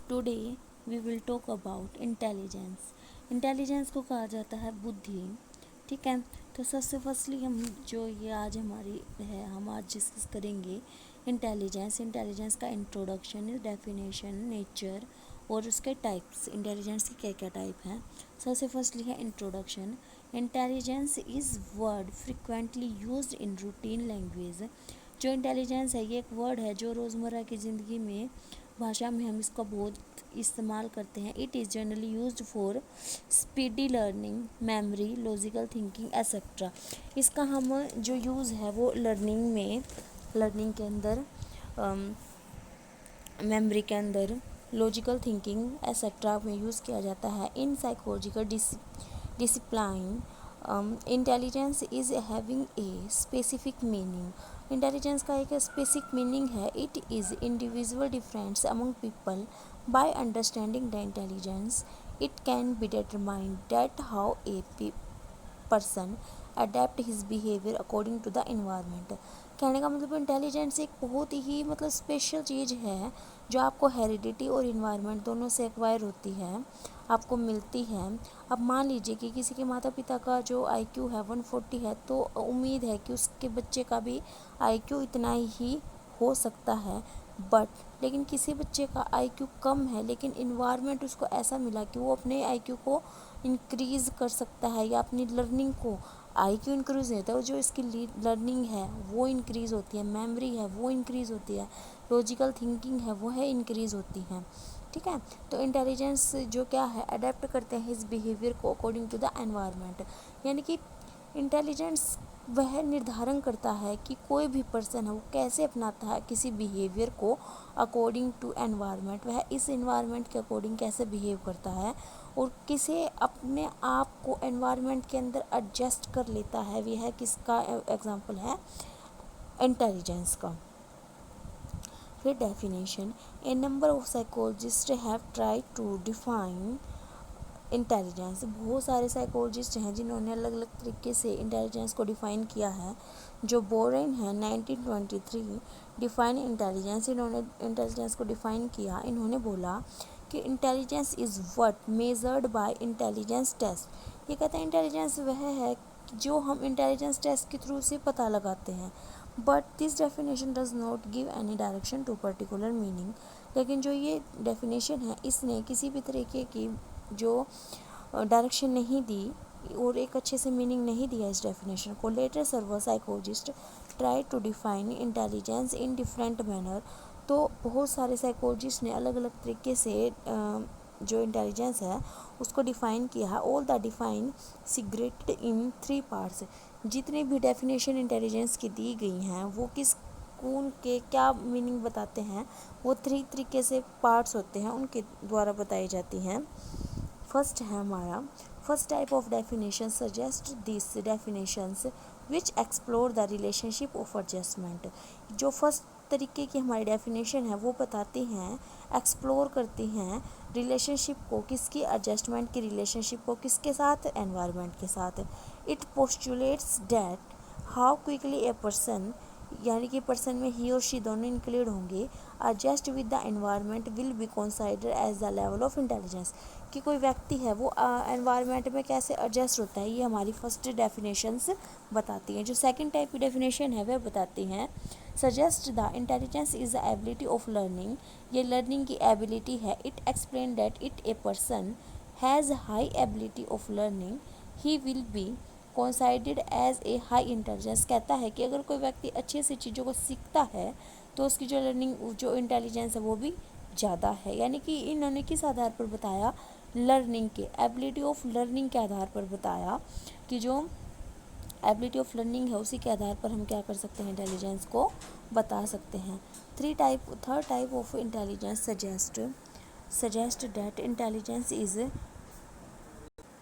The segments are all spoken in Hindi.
Today we will talk about intelligence. Intelligence को कहा जाता है बुद्धि। ठीक है, तो सबसे फर्स्टली हम जो ये आज हमारी है हम आज डिस्कस करेंगे इंटेलिजेंस का इंट्रोडक्शन, डेफिनेशन, नेचर और उसके टाइप्स। इंटेलिजेंस के क्या क्या टाइप हैं। सबसे फर्स्टली है introduction. Intelligence is word frequently used in routine language. जो इंटेलिजेंस है ये एक वर्ड है जो रोज़मर्रा की ज़िंदगी में भाषा में हम इसका बहुत इस्तेमाल करते हैं। It is generally used for speedy learning, memory, logical thinking etcetera. इसका हम जो यूज़ है वो लर्निंग के अंदर, मेमोरी के अंदर, लॉजिकल थिंकिंग एक्सेट्रा में यूज़ किया जाता है। In psychological discipline intelligence is having a specific meaning. Intelligence का एक स्पेसिफिक मीनिंग है। It is individual difference among people by understanding the intelligence it can be determined that how a person adapt his behaviour according to the environment. कहने का मतलब इंटेलिजेंस एक बहुत ही स्पेशल चीज़ है जो आपको हेरिडिटी और इन्वायरमेंट दोनों से एक्वायर होती है, आपको मिलती है। अब मान लीजिए कि किसी के माता पिता का जो आईक्यू है 140 है, तो उम्मीद है कि उसके बच्चे का भी आईक्यू इतना ही हो सकता है। लेकिन किसी बच्चे का आईक्यू कम है लेकिन इन्वायरमेंट उसको ऐसा मिला कि वो अपने आईक्यू को इंक्रीज़ कर सकता है या अपनी लर्निंग को, आईक्यू इंक्रीज़ नहीं होता है, जो इसकी लर्निंग है वो इंक्रीज़ होती है, मेमोरी है वो इंक्रीज़ होती है, लॉजिकल थिंकिंग है वो है इंक्रीज़ होती है। ठीक है, तो इंटेलिजेंस जो क्या है, अडेप्ट करते हैं इस बिहेवियर को अकॉर्डिंग टू द एनवायरनमेंट। यानी कि इंटेलिजेंस वह निर्धारण करता है कि कोई भी पर्सन है वो कैसे अपनाता है किसी बिहेवियर को अकॉर्डिंग टू एनवायरनमेंट, वह इस एनवायरनमेंट के अकॉर्डिंग कैसे बिहेव करता है और किसे अपने आप को एनवायरनमेंट के अंदर एडजस्ट कर लेता है। वह किसका एग्जांपल है, इंटेलिजेंस का। फिर definition, a number of psychologist have try to define intelligence. बहुत सारे साइकोलॉजिस्ट हैं जिन्होंने अलग अलग तरीके से इंटेलिजेंस को डिफ़ाइन किया है। जो बोरेन है 1923 डिफाइन इंटेलिजेंस, इन्होंने इंटेलिजेंस को डिफ़ाइन किया। इन्होंने बोला कि intelligence is what measured by intelligence test. ये कहते हैं इंटेलिजेंस वह है जो हम इंटेलिजेंस टेस्ट के थ्रू से पता लगाते हैं। But this definition does not give any direction to particular meaning. लेकिन जो ये डेफिनेशन है इसने किसी भी तरीके की जो डायरेक्शन नहीं दी और एक अच्छे से मीनिंग नहीं दिया इस डेफिनेशन को। Later several psychologist try to define intelligence in different manner. तो बहुत सारे साइकोलॉजिस्ट ने अलग अलग तरीके से जो इंटेलिजेंस है उसको डिफ़ाइन किया है। All the define segregated in 3 parts. जितनी भी डेफिनेशन इंटेलिजेंस की दी गई हैं वो किस कौन के क्या मीनिंग बताते हैं, वो 3 तरीके से पार्ट्स होते हैं उनके द्वारा बताई जाती हैं। फर्स्ट है हमारा, first type of definition suggest this definitions which explore the relationship of adjustment. जो फर्स्ट तरीके की हमारी डेफिनेशन है वो बताती हैं, एक्सप्लोर करती हैं रिलेशनशिप को, किसकी, एडजस्टमेंट की रिलेशनशिप को किसके साथ, एनवायरनमेंट के साथ। It postulates that how quickly a person, यानी कि पर्सन में ही और शी दोनों इंक्लूड होंगे, adjust with the environment will be consider as the level of intelligence. कि कोई व्यक्ति है वो एनवायरनमेंट में कैसे एडजस्ट होता है, ये हमारी फर्स्ट डेफिनेशंस बताती हैं। जो सेकंड टाइप की डेफिनेशन है वह बताती हैं, suggest the intelligence is the ability of learning. ये लर्निंग की एबिलिटी है। It explain that it a person has high ability of learning he will be considered as a high intelligence. कहता है कि अगर कोई व्यक्ति अच्छे से चीज़ों को सीखता है तो उसकी जो लर्निंग, जो इंटेलिजेंस है वो भी ज़्यादा है। यानी कि इन्होंने किस आधार पर बताया, लर्निंग के, एबिलिटी ऑफ लर्निंग के आधार पर बताया कि जो एबिलिटी ऑफ लर्निंग है उसी के आधार पर हम क्या कर सकते हैं, इंटेलिजेंस को बता सकते हैं। Third type of intelligence suggest that intelligence is,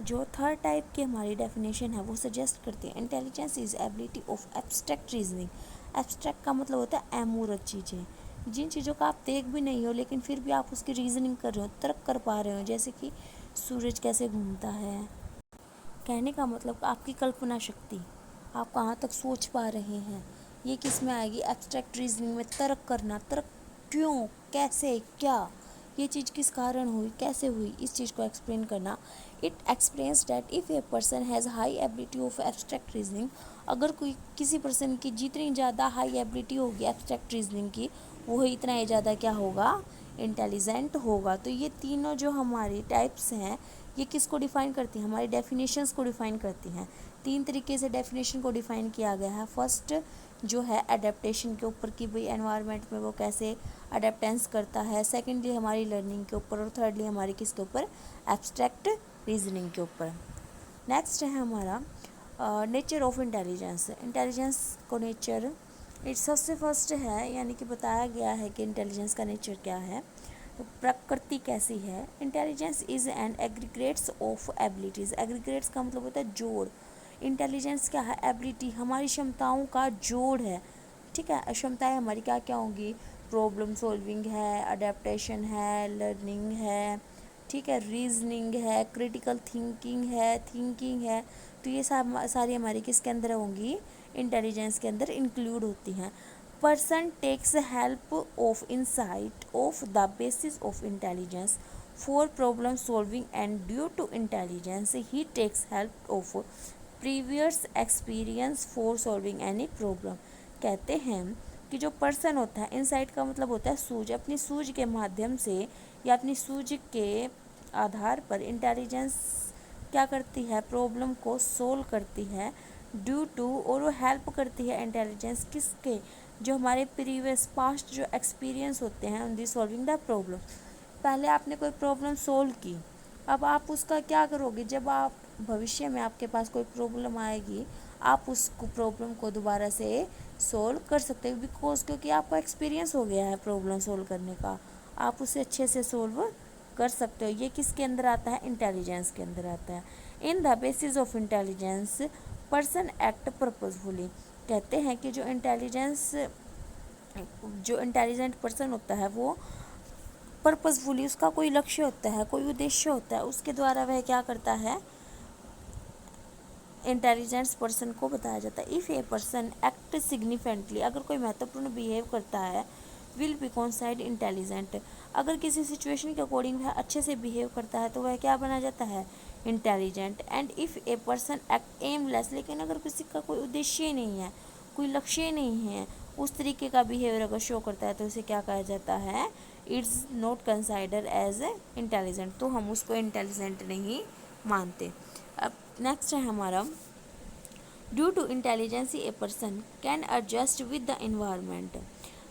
जो थर्ड टाइप की हमारी डेफिनेशन है वो सजेस्ट करती है intelligence is ability of abstract reasoning. Abstract का मतलब होता है अमूर्त चीज़ें, जिन चीज़ों का आप देख भी नहीं हो लेकिन फिर भी आप उसकी रीजनिंग कर रहे हो, तर्क कर पा रहे हो। जैसे कि सूरज कैसे घूमता है। कहने का मतलब आपकी कल्पना शक्ति, आप कहाँ तक सोच पा रहे हैं, ये किस में आएगी, एब्स्ट्रैक्ट रीजनिंग में। तर्क करना, तर्क क्यों, कैसे, क्या, ये चीज़ किस कारण हुई, कैसे हुई, इस चीज़ को एक्सप्लेन करना। It explains that if A person has high ability of abstract reasoning, अगर कोई किसी पर्सन की जितनी ज़्यादा हाई एबिलिटी होगी एब्स्ट्रैक्ट रीजनिंग की, वो इतना ही ज़्यादा क्या होगा, इंटेलिजेंट होगा। तो ये तीनों जो हमारी टाइप्स हैं ये किसको डिफ़ाइन करती हैं, हमारी डेफिनेशंस को डिफ़ाइन करती हैं। 3 तरीके से डेफिनेशन को डिफ़ाइन किया गया है। फर्स्ट जो है अडेप्टेशन के ऊपर कि भाई एनवायरनमेंट में वो कैसे अडेप्टेंस करता है, सेकेंडली हमारी लर्निंग के ऊपर, और थर्डली हमारी किसके ऊपर, एब्स्ट्रैक्ट रीजनिंग के ऊपर। नेक्स्ट है हमारा नेचर ऑफ इंटेलिजेंस। इंटेलिजेंस को नेचर इट सबसे फर्स्ट है, यानी कि बताया गया है कि इंटेलिजेंस का नेचर क्या है, तो प्रकृति कैसी है। Intelligence is an aggregates of abilities. Aggregates का मतलब होता है जोड़। इंटेलिजेंस क्या है, एबिलिटी, हमारी क्षमताओं का जोड़ है। ठीक है, क्षमताएं हमारी क्या क्या होंगी, प्रॉब्लम सॉल्विंग है, अडेप्टेशन है, लर्निंग है, ठीक है, रीजनिंग है, क्रिटिकल थिंकिंग है। तो ये सारी हमारी किसके अंदर होंगी, इंटेलिजेंस के अंदर इंक्लूड होती हैं। Person takes help of insight of the basis of intelligence for problem solving and due to intelligence he takes help of previous experience for solving any problem. कहते हैं कि जो पर्सन होता है, इंसाइट का मतलब होता है सूझ, अपनी सूझ के माध्यम से या अपनी सूझ के आधार पर इंटेलिजेंस क्या करती है, प्रॉब्लम को सोल्व करती है ड्यू टू, और वो हेल्प करती है इंटेलिजेंस किसके, जो हमारे प्रीवियस पास्ट जो एक्सपीरियंस होते हैं उन दी सॉल्विंग द प्रॉब्लम। पहले आपने कोई प्रॉब्लम सोल्व की, अब आप उसका क्या करोगे, जब आप भविष्य में आपके पास कोई प्रॉब्लम आएगी, आप उस प्रॉब्लम को दोबारा से सोल्व कर सकते हो, बिकॉज क्योंकि आपको एक्सपीरियंस हो गया है प्रॉब्लम सोल्व करने का, आप उसे अच्छे से सोल्व कर सकते हो। ये किसके अंदर आता है, इंटेलिजेंस के अंदर आता है। In the basis of intelligence person act purposefully. कहते हैं कि जो इंटेलिजेंट पर्सन होता है वो पर्पजफुली, उसका कोई लक्ष्य होता है, कोई उद्देश्य होता है, उसके द्वारा वह क्या करता है, इंटेलिजेंस पर्सन को बताया जाता है। If a person act significantly, अगर कोई महत्वपूर्ण बिहेव करता है, विल बी कॉन्साइड इंटेलिजेंट, अगर किसी सिचुएशन के अकॉर्डिंग वह अच्छे से बिहेव करता है तो वह क्या बना जाता है, intelligent. And if a person act aimless, लेकिन अगर किसी का कोई उद्देश्य ही नहीं है, कोई लक्ष्य नहीं है, उस तरीके का बिहेवियर अगर शो करता है तो उसे क्या कहा जाता है, it's not consider as intelligent, तो हम उसको इंटेलिजेंट नहीं मानते। अब नेक्स्ट है हमारा, due to intelligence a person can adjust with the environment.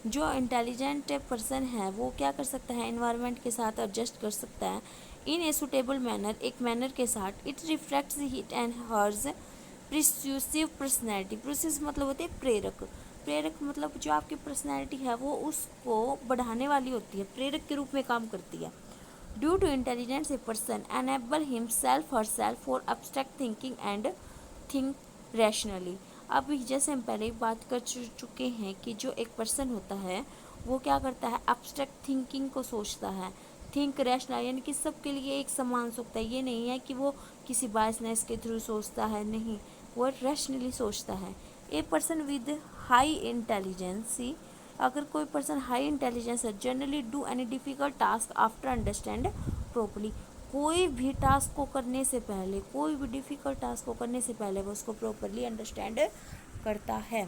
जो इंटेलिजेंट पर्सन है वो क्या कर सकता है, इन्वायरमेंट के साथ एडजस्ट कर सकता है इन ए सुटेबल मैनर, एक मैनर के साथ। इट रिफ्लेक्ट्स हिट एंड हर्ज प्रिस्यूसिव पर्सनैलिटी। प्रोसेस मतलब होते हैं प्रेरक, प्रेरक मतलब जो आपकी पर्सनैलिटी है वो उसको बढ़ाने वाली होती है, प्रेरक के रूप में काम करती है। Due to intelligence a person enable himself herself for abstract thinking and think rationally. अब जैसे हम पहले बात कर चुके हैं कि जो एक पर्सन होता है वो क्या करता है, एब्स्ट्रैक्ट थिंकिंग को सोचता है, थिंक रैशनल, यानी कि सबके लिए एक समान सोचता है। ये नहीं है कि वो किसी बायसनेस के थ्रू सोचता है, नहीं, वो रैशनली सोचता है। A person with high intelligence, अगर कोई पर्सन हाई इंटेलिजेंस है, generally do any difficult task after understand properly, कोई भी टास्क को करने से पहले, कोई भी डिफ़िकल्ट टास्क को करने से पहले वो उसको प्रॉपरली अंडरस्टैंड करता है।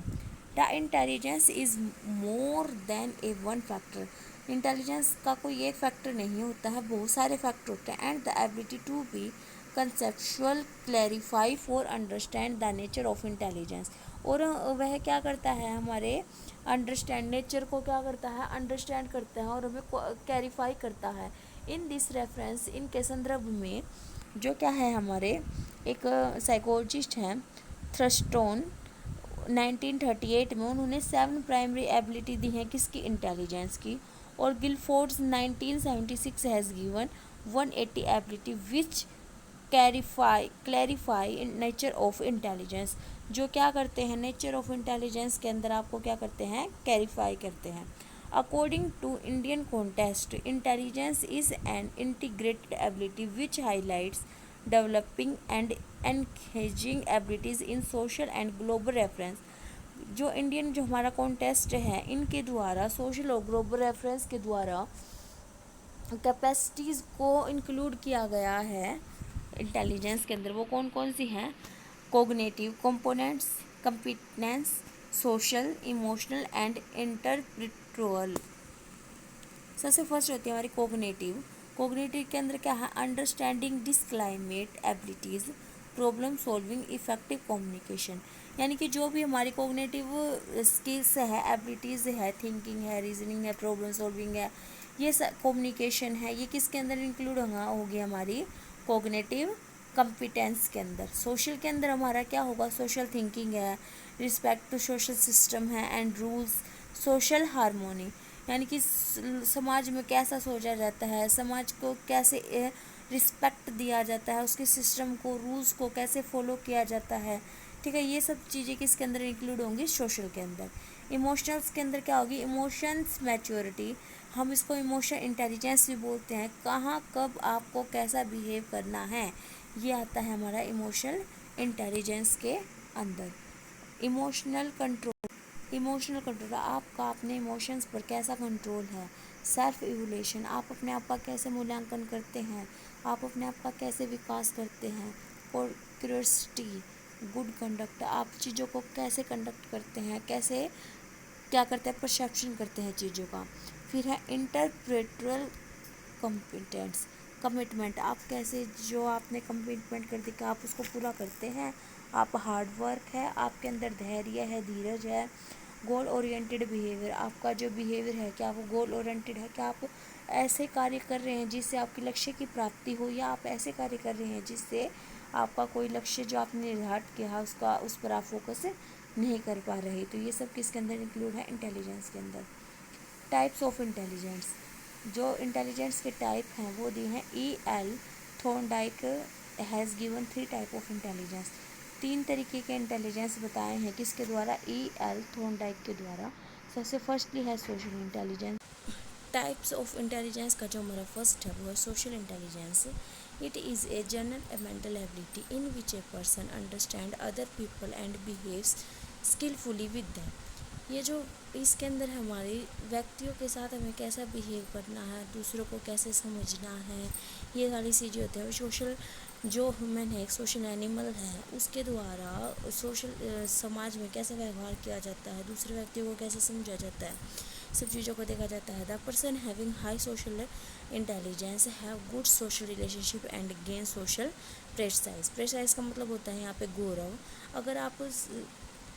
The intelligence is more than A one factor. Intelligence का कोई एक फैक्टर नहीं होता है, बहुत सारे फैक्टर होते हैं। And the ability to be conceptual clarify for understand the nature of intelligence, और वह क्या करता है, हमारे अंडरस्टैंड नेचर को क्या करता है, अंडरस्टैंड करता है और हमें क्लैरिफाई करता है। इन दिस रेफरेंस, इनके संदर्भ में जो क्या है, हमारे एक साइकोलॉजिस्ट हैं थ्रस्टोन, 1938 में उन्होंने 7 प्राइमरी एबिलिटी दी हैं किसकी, इंटेलिजेंस की। और गिलफोर्ड्स 1976 has given 180 ability which clarify nature of intelligence, जो क्या करते हैं, नेचर ऑफ इंटेलिजेंस के अंदर आपको क्या करते हैं, क्लैरिफाई करते हैं। According to Indian context, intelligence is an integrated ability which highlights developing and engaging abilities in social and global reference. जो इंडियन जो हमारा कॉन्टेस्ट है, इनके द्वारा सोशल और ग्लोबल रेफरेंस के द्वारा कैपेसिटीज़ को इंक्लूड किया गया है इंटेलिजेंस के अंदर। वो कौन कौन सी हैं? Cognitive components, competence, social, emotional and entrepreneurial. सबसे फर्स्ट होती है हमारी कोग्निटिव। कोग्निटिव के अंदर क्या है? Understanding, discriminate abilities, problem solving, effective communication. यानी कि जो भी हमारी कोग्निटिव स्किल्स है, एबिलिटीज़ है, थिंकिंग है, रीजनिंग है, प्रॉब्लम सॉल्विंग है, ये सब कम्युनिकेशन है, ये किसके अंदर इंक्लूड होगी? हमारी कोग्निटिव कंपिटेंस के अंदर। सोशल के अंदर हमारा क्या होगा? सोशल थिंकिंग है, रिस्पेक्ट टू सोशल सिस्टम है एंड रूल्स, सोशल हार्मोनी, यानी कि समाज में कैसा सोचा जाता है, समाज को कैसे रिस्पेक्ट दिया जाता है, उसके सिस्टम को, रूल्स को कैसे फॉलो किया जाता है। ठीक है, ये सब चीज़ें किसके अंदर इंक्लूड होंगी? सोशल के अंदर। इमोशनल्स के अंदर क्या होगी? इमोशंस मैच्योरिटी, हम इसको इमोशन इंटेलिजेंस भी बोलते हैं। कहाँ कब आपको कैसा बिहेव करना है, ये आता है हमारा इमोशनल इंटेलिजेंस के अंदर। इमोशनल कंट्रोल, इमोशनल कंट्रोल आपका अपने इमोशंस पर कैसा कंट्रोल है। सेल्फ इवोल्यूशन, आप अपने आप का कैसे मूल्यांकन करते हैं, आप अपने आप का कैसे विकास करते हैं। और क्यूरियोसिटी, गुड कंडक्ट, आप चीज़ों को कैसे कंडक्ट करते हैं, कैसे क्या करते हैं, परसेप्शन करते हैं चीज़ों का। फिर है इंटरप्रेटुअल कॉम्पिटेंस, कमिटमेंट, आप कैसे जो आपने कमिटमेंट कर दिया आप उसको पूरा करते हैं। आप हार्ड वर्क है, आपके अंदर धैर्य है, धीरज है। गोल ओरिएंटेड बिहेवियर, आपका जो बिहेवियर है क्या वो गोल ओरिएंटेड है, क्या आप ऐसे कार्य कर रहे हैं जिससे आपके लक्ष्य की प्राप्ति हो, या आप ऐसे कार्य कर रहे हैं जिससे आपका कोई लक्ष्य जो आपने निर्धारित किया है उसका उस पर आप फोकस नहीं कर पा रहे। तो ये सब किसके अंदर इंक्लूड है? इंटेलिजेंस के अंदर। टाइप्स ऑफ इंटेलिजेंस, जो इंटेलिजेंस के टाइप हैं वो दिए हैं। E.L. Thorndike has given 3 type of intelligence, 3 तरीके के इंटेलिजेंस बताए हैं किसके द्वारा? E.L. थॉर्नडाइक के द्वारा। सबसे फर्स्टली है social intelligence. Types of intelligence का जो हमारा फर्स्ट है वो है social intelligence. It is a general mental ability in which a person understand other people and behaves skilfully with them. ये जो इसके अंदर हमारे व्यक्तियों के साथ हमें कैसा बिहेव करना है, दूसरों को कैसे समझना है, ये सारी चीज़ें होती हैं। सोशल, जो ह्यूमन है, एक सोशल एनिमल है, उसके द्वारा सोशल समाज में कैसे व्यवहार किया जाता है, दूसरे व्यक्तियों को कैसे समझा जाता है, सब चीज़ों को देखा जाता है। The person having high social intelligence have good social relationship and gain social prestige. Prestige का मतलब होता है यहाँ पे गौरव।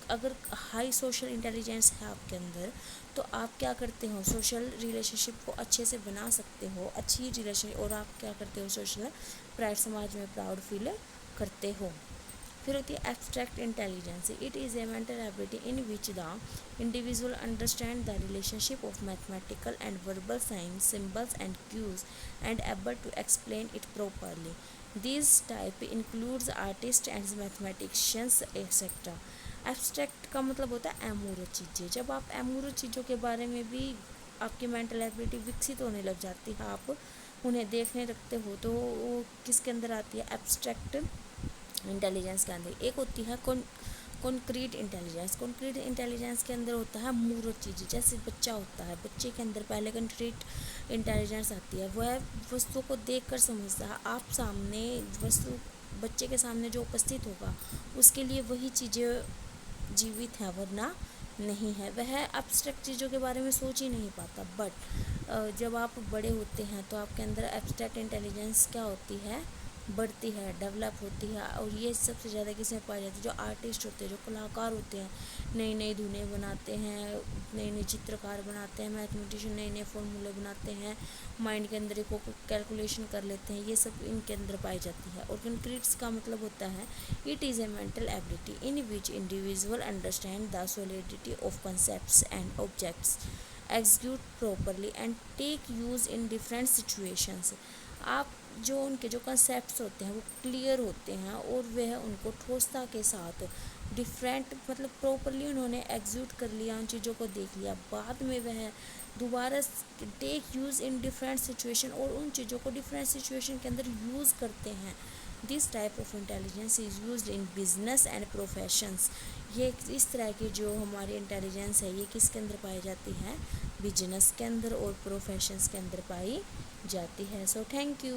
अगर हाई सोशल इंटेलिजेंस है आपके अंदर तो आप क्या करते हो? सोशल रिलेशनशिप को अच्छे से बना सकते हो, अच्छी रिलेशन, और आप क्या करते हो? सोशल प्राइड, समाज में प्राउड फील करते हो। फिर होती है abstract intelligence. It is a mental ability in which the individual understand the relationship of mathematical and verbal science, symbols and cues and able to explain it properly. This type includes artist and mathematicians etcetera. Abstract का मतलब होता है अमूर्त चीज़ें। जब आप अमूर्त चीज़ों के बारे में भी आपकी मेंटल एबिलिटी विकसित होने लग जाती है, आप उन्हें देखने लगते हो, तो वो किसके अंदर आती है? एब्स्ट्रैक्ट इंटेलिजेंस के अंदर। एक होती है कॉन्क्रीट इंटेलिजेंस। कॉन्क्रीट इंटेलिजेंस के अंदर होता है मूर्त चीज़ें। जैसे बच्चा होता है, बच्चे के अंदर पहले कॉन्क्रीट इंटेलिजेंस आती है, वह वस्तुओं को देखकर समझता है। आप सामने वस्तु, बच्चे के सामने जो उपस्थित होगा उसके लिए वही चीज़ें जीवित है, वरना नहीं है। वह एब्स्ट्रैक्ट चीज़ों के बारे में सोच ही नहीं पाता। बट जब आप बड़े होते हैं तो आपके अंदर एब्स्ट्रैक्ट इंटेलिजेंस क्या होती है? बढ़ती है, डेवलप होती है। और ये सबसे ज़्यादा किसमें पाई जाती है? जो आर्टिस्ट होते हैं, जो कलाकार होते हैं, नई नई धुनें बनाते हैं, नई नई चित्रकार बनाते हैं, मैथमेटिशियन नए नए फॉर्मूले बनाते हैं, माइंड के अंदर एक कैलकुलेशन कर लेते हैं, ये सब इनके अंदर पाई जाती है। और कंक्रीट्स का मतलब होता है it is a mental ability in which individual understand the solidity of concepts and objects, execute properly and take use in different situations. आप जो उनके जो कंसेप्ट्स होते हैं वो क्लियर होते हैं और वह उनको ठोसता के साथ डिफरेंट, मतलब प्रॉपरली उन्होंने एग्जीक्यूट कर लिया, उन चीज़ों को देख लिया, बाद में वह दोबारा take use in different situation, और उन चीज़ों को डिफरेंट सिचुएशन के अंदर यूज़ करते हैं। This type of intelligence is used in business and professions. ये इस तरह की जो हमारी इंटेलिजेंस है ये किसके अंदर पाई जाती है? बिजनेस के अंदर और प्रोफेशंस के अंदर पाई जाती है। So thank you.